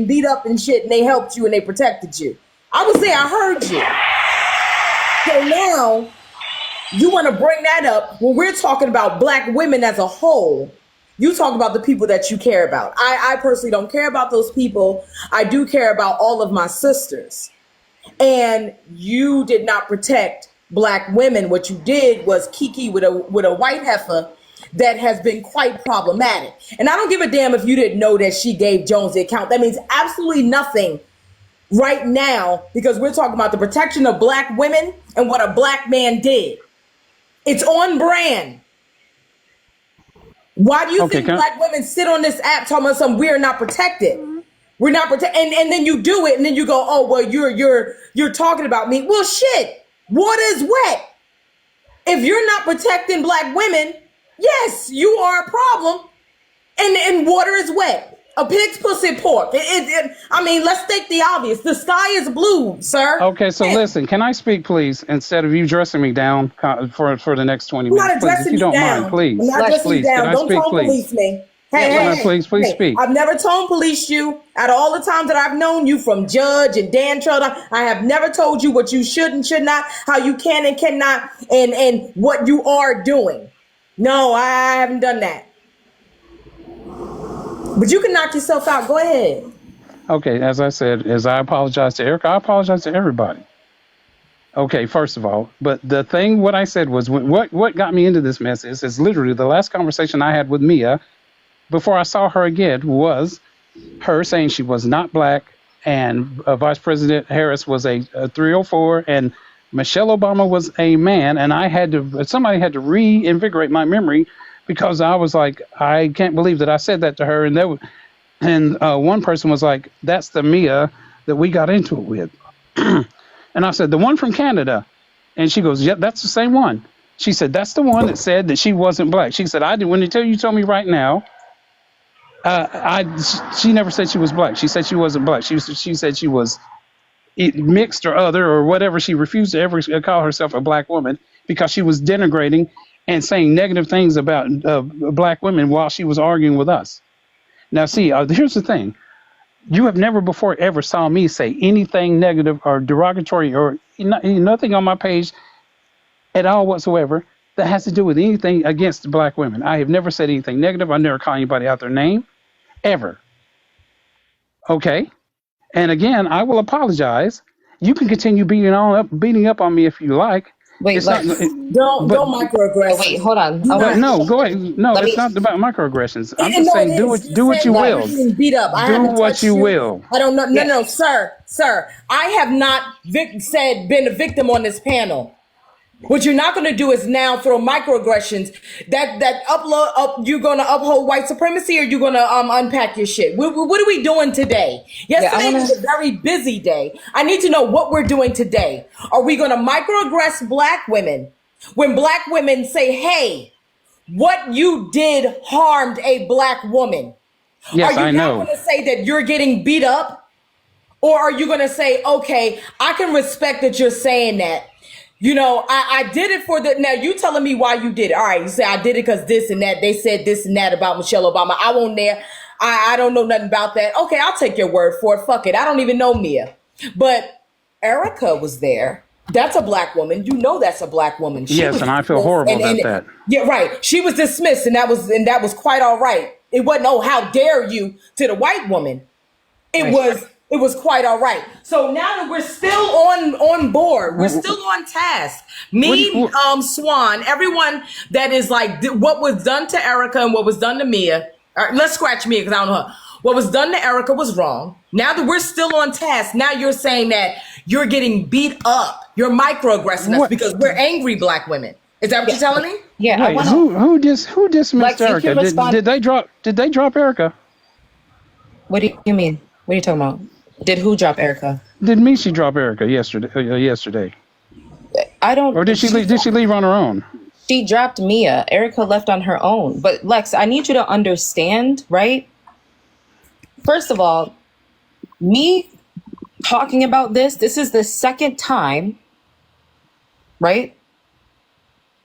beat up and shit, and they helped you and they protected you. I would say I heard you. So now you want to bring that up when we're talking about black women as a whole. You talk about the people that you care about. I personally don't care about those people. I do care about all of my sisters. And you did not protect black women. What you did was kiki with a white heifer that has been quite problematic. And I don't give a damn if you didn't know that she gave Jones the account. That means absolutely nothing right now, because we're talking about the protection of black women and what a black man did. It's on brand. Why do you think black women sit on this app talking about something we are not protected? We're not protected, and then you do it, and then you go, oh well, you're talking about me. Well, shit, water is wet. If you're not protecting black women, yes, you are a problem, and water is wet. A pig's pussy pork. I mean, let's state the obvious. The sky is blue, sir. Okay, so listen, can I speak, please, instead of you dressing me down for the next 20 minutes? I'm not addressing you down. Mind, please. I'm not addressing you down. Don't tone police me. Hey, please speak. I've never tone policed you. Out of all the times that I've known you, from Judge and Dan Trotter, I have never told you what you should and should not, how you can and cannot, and what you are doing. No, I haven't done that. But you can knock yourself out. Go ahead. Okay, as I said, as I apologize to Erica, I apologize to everybody. Okay, first of all, but the thing, what I said was, what got me into this mess is literally the last conversation I had with Mia before I saw her again was her saying she was not black, and Vice President Harris was a 304, and Michelle Obama was a man, and somebody had to reinvigorate my memory, because I was like, I can't believe that I said that to her. And one person was like, that's the Mia that we got into it with. And I said, the one from Canada. And she goes, yeah, that's the same one. She said, that's the one that said that she wasn't black. She said, when you told me right now, she never said she was black. She said she wasn't black. She said she was mixed or other or whatever. She refused to ever call herself a black woman because she was denigrating and saying negative things about black women while she was arguing with us. Now, see, here's the thing. You have never before ever saw me say anything negative or derogatory or nothing on my page at all whatsoever that has to do with anything against black women. I have never said anything negative. I never call anybody out their name, ever. Okay? And again, I will apologize. You can continue beating up on me if you like. Wait, don't microaggress. Wait, hold on. No, go ahead. No, it's not about microaggressions. I'm just saying, do what you will. Beat up. Do what you will. I don't know. No, sir. I have not been a victim on this panel. What you're not going to do is now throw microaggressions. You're going to uphold white supremacy, or you're going to unpack your shit. What are we doing today? Yesterday was a very busy day. I need to know what we're doing today. Are we going to microaggress black women when black women say, hey, what you did harmed a black woman? Yes, I know. Are you not going to say that you're getting beat up? Or are you going to say, okay, I can respect that you're saying that. You know, I did it now you telling me why you did it. All right, you say I did it because this and that. They said this and that about Michelle Obama. I won't there. I don't know nothing about that. Okay, I'll take your word for it. Fuck it. I don't even know Mia. But Erica was there. That's a black woman. You know that's a black woman. Yes, and I feel horrible about that. Yeah, right. She was dismissed, and that was quite all right. It wasn't, oh, how dare you, to the white woman. It was quite all right. So now that we're still on board, we're still on task. Swan, everyone that is like, what was done to Erica and what was done to Mia. Let's scratch Mia because I don't know her. What was done to Erica was wrong. Now that we're still on task, now you're saying that you're getting beat up. You're microaggressing us because we're angry black women. Is that what you're telling me? Yeah. Wait, who dismissed Erica? Did they drop Erica? What do you mean? What are you talking about? Did who drop Erica? Did Mishi drop Erica yesterday? I don't. Or did she leave on her own? She dropped Mia. Erica left on her own. But Lex, I need you to understand, right? First of all, me talking about this is the second time, right,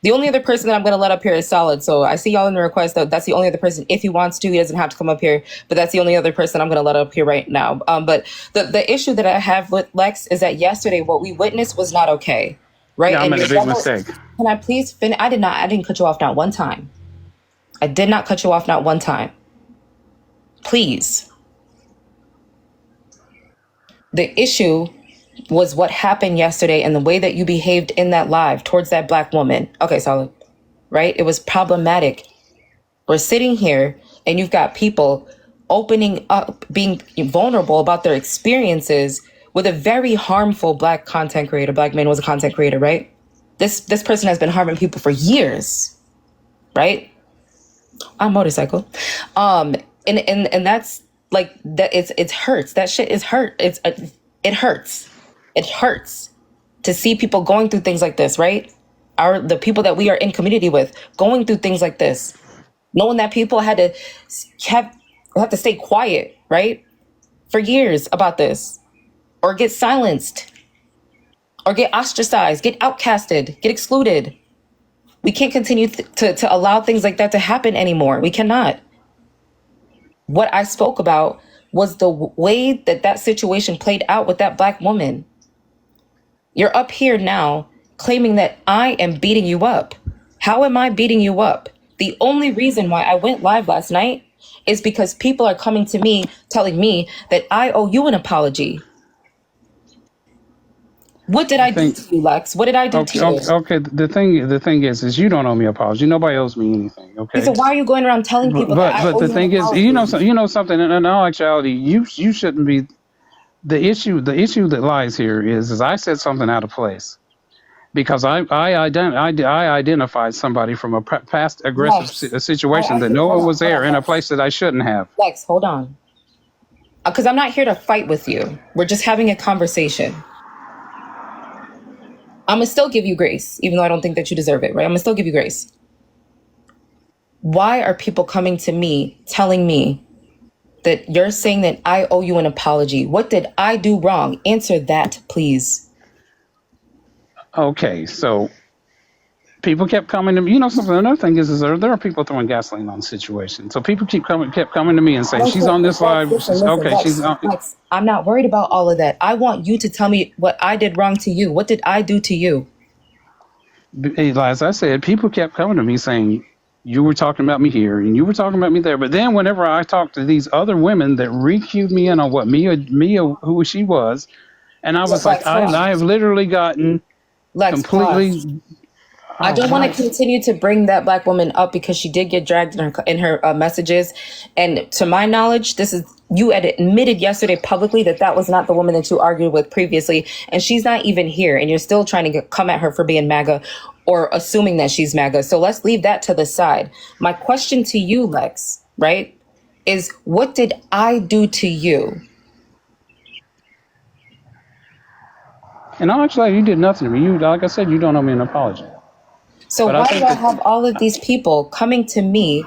The only other person that I'm going to let up here is Solid. So I see y'all in the request. That's the only other person. If he wants to, he doesn't have to come up here. But that's the only other person I'm going to let up here right now. But the issue that I have with Lex is that yesterday what we witnessed was not okay, right? Yeah, I And made a big mistake. Can I please finish? I didn't cut you off not one time. I did not cut you off not one time. Please. The issue was what happened yesterday and the way that you behaved in that live towards that black woman. Okay, Solid. Right? It was problematic. We're sitting here and you've got people opening up, being vulnerable about their experiences with a very harmful black content creator. Black man was a content creator, right? This person has been harming people for years, right? On motorcycle. And that's like that. It hurts. That shit is hurt. It hurts. It hurts to see people going through things like this, right? The people that we are in community with going through things like this, knowing that people had to have to stay quiet, right, for years about this, or get silenced, or get ostracized, get outcasted, get excluded. We can't continue to allow things like that to happen anymore. We cannot. What I spoke about was the way that situation played out with that black woman. You're up here now claiming that I am beating you up. How am I beating you up? The only reason why I went live last night is because people are coming to me telling me that I owe you an apology. What did I do to you, Lex? What did I do to you? Okay. The thing is you don't owe me an apology. Nobody owes me anything. Okay. So why are you going around telling people that I owe the you thing an apology? is, you know something. In all actuality, you shouldn't be. The issue that lies here is I said something out of place because I identified somebody from a past aggressive situation that no one was there in a place that I shouldn't have. Lex, hold on. Because I'm not here to fight with you. We're just having a conversation. I'm going to still give you grace, even though I don't think that you deserve it, right? I'm going to still give you grace. Why are people coming to me, telling me that you're saying that I owe you an apology? What did I do wrong? Answer that, please. Okay, so people kept coming to me. You know something? Another thing is there are people throwing gasoline on the situation. So people kept coming to me and saying, she's on this live. She's on. Lex, I'm not worried about all of that. I want you to tell me what I did wrong to you. What did I do to you? As I said, people kept coming to me saying, you were talking about me here and you were talking about me there. But then whenever I talked to these other women that re-cued me in on what Mia, who she was, and I was like, I have literally gotten completely... I don't want to continue to bring that black woman up because she did get dragged in her messages. And to my knowledge, you had admitted yesterday publicly that was not the woman that you argued with previously. And she's not even here. And you're still trying to come at her for being MAGA or assuming that she's MAGA. So let's leave that to the side. My question to you, Lex, right, is what did I do to you? And actually, you did nothing to me. You, like I said, you don't owe me an apology. So why do I have all of these people coming to me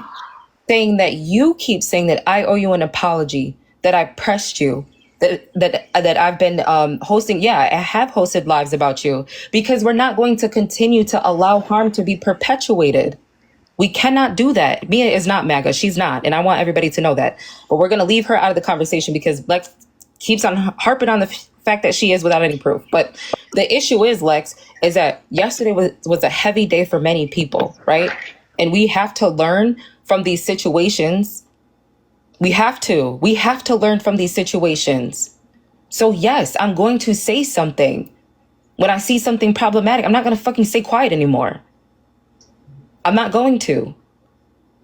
saying that you keep saying that I owe you an apology, that I pressed you, that I've been hosting? Yeah, I have hosted lives about you because we're not going to continue to allow harm to be perpetuated. We cannot do that. Mia is not MAGA. She's not. And I want everybody to know that. But we're going to leave her out of the conversation because Lex keeps on harping on the fact that she is without any proof. But the issue is, Lex, is that yesterday was a heavy day for many people, right? And we have to learn from these situations. We have to learn from these situations. So yes, I'm going to say something. When I see something problematic, I'm not going to fucking stay quiet anymore. I'm not going to.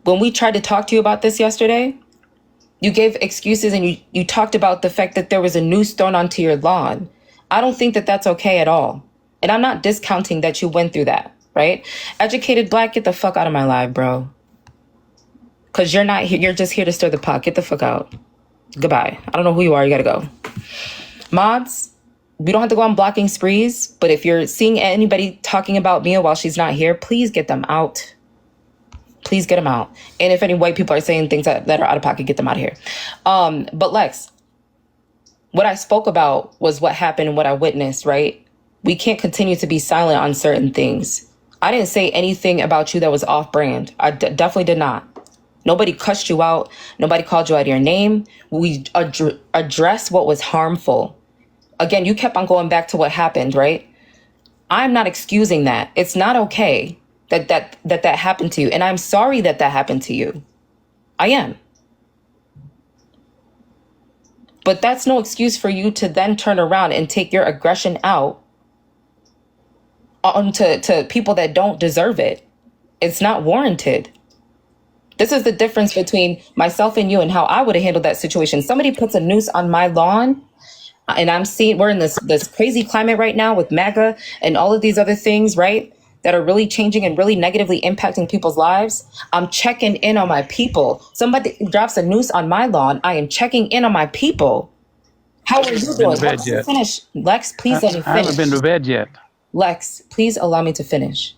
When we tried to talk to you about this yesterday, you gave excuses and you talked about the fact that there was a noose thrown onto your lawn. I don't think that that's okay at all. And I'm not discounting that you went through that, right? Educated Black, get the fuck out of my life, bro. Because you're not here. You're just here to stir the pot. Get the fuck out. Goodbye. I don't know who you are. You got to go. Mods, we don't have to go on blocking sprees. But if you're seeing anybody talking about Mia while she's not here, please get them out. Please get them out. And if any white people are saying things that are out of pocket, get them out of here. But Lex, what I spoke about was what happened and what I witnessed, right? We can't continue to be silent on certain things. I didn't say anything about you that was off brand. I definitely did not. Nobody cussed you out. Nobody called you out of your name. We addressed what was harmful. Again, you kept on going back to what happened, right? I'm not excusing that. It's not okay that happened to you. And I'm sorry that happened to you. I am. But that's no excuse for you to then turn around and take your aggression out onto people that don't deserve it. It's not warranted. This is the difference between myself and you and how I would have handled that situation. Somebody puts a noose on my lawn, and I'm seeing we're in this crazy climate right now with MAGA and all of these other things, right? That are really changing and really negatively impacting people's lives. I'm checking in on my people. Somebody drops a noose on my lawn. I am checking in on my people. How are you doing? Let me finish. Lex, please let me finish. I haven't been to bed yet. Lex, please allow me to finish.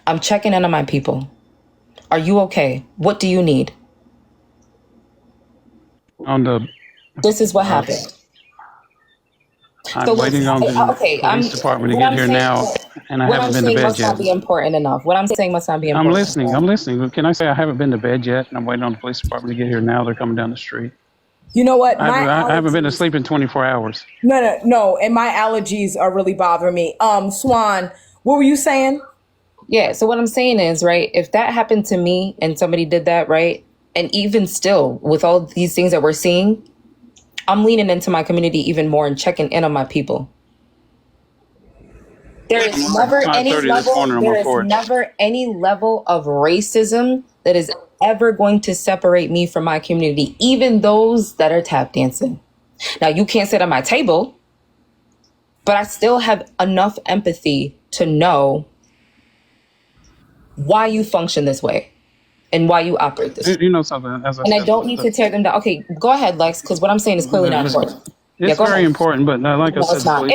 I'm checking in on my people. Are you okay? What do you need? This is what happened. I'm waiting on the police department to get here now, and I haven't been to bed must yet. not be important enough. What I'm saying must not be important. I'm listening. Can I say I haven't been to bed yet, and I'm waiting on the police department to get here now? They're coming down the street. You know what? I haven't been to sleep in 24 hours. No. And my allergies are really bothering me. Swan, what were you saying? Yeah. So what I'm saying is, right, if that happened to me and somebody did that, right, and even still with all these things that we're seeing, I'm leaning into my community even more and checking in on my people. There is never any level of racism that is ever going to separate me from my community, even those that are tap dancing. Now, you can't sit at my table, but I still have enough empathy to know why you function this way and why you operate this way. You know something? I don't need to tear them down. Okay, go ahead, Lex, because what I'm saying is clearly not important. It's very important, but like I said,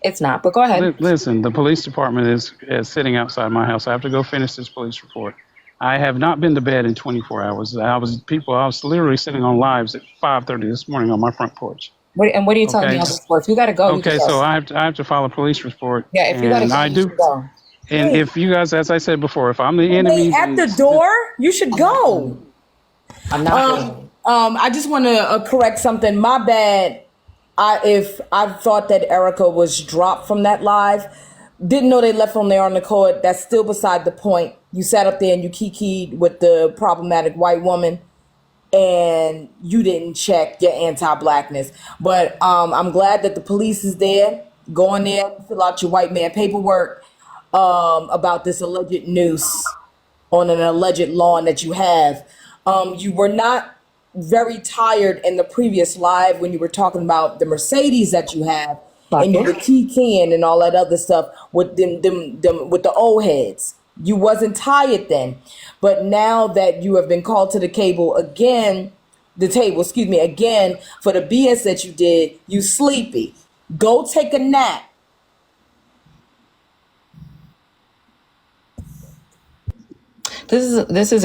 it's not. But go ahead. Listen, the police department is sitting outside my house. I have to go finish this police report. I have not been to bed in 24 hours. I was literally sitting on lives at 5:30 this morning on my front porch. What are you telling me on this for? If you got to go. Okay, so I have to file a police report. Yeah, if you got to go, I do. Go. And if you guys, as I said before, if I'm the enemy at the door, you should go. I'm not. I just want to correct something. My bad. If I thought that Erica was dropped from that live, didn't know they left on their own accord. That's still beside the point. You sat up there and you kikied with the problematic white woman, and you didn't check your anti-blackness. But I'm glad that the police is there. Go in there, fill out your white man paperwork about this alleged noose on an alleged lawn that you have. You were not very tired in the previous live when you were talking about the Mercedes that you have, and you were keying and all that other stuff with them with the old heads. You wasn't tired then, but now that you have been called to the table again for the BS that you did, you sleepy. Go take a nap. This is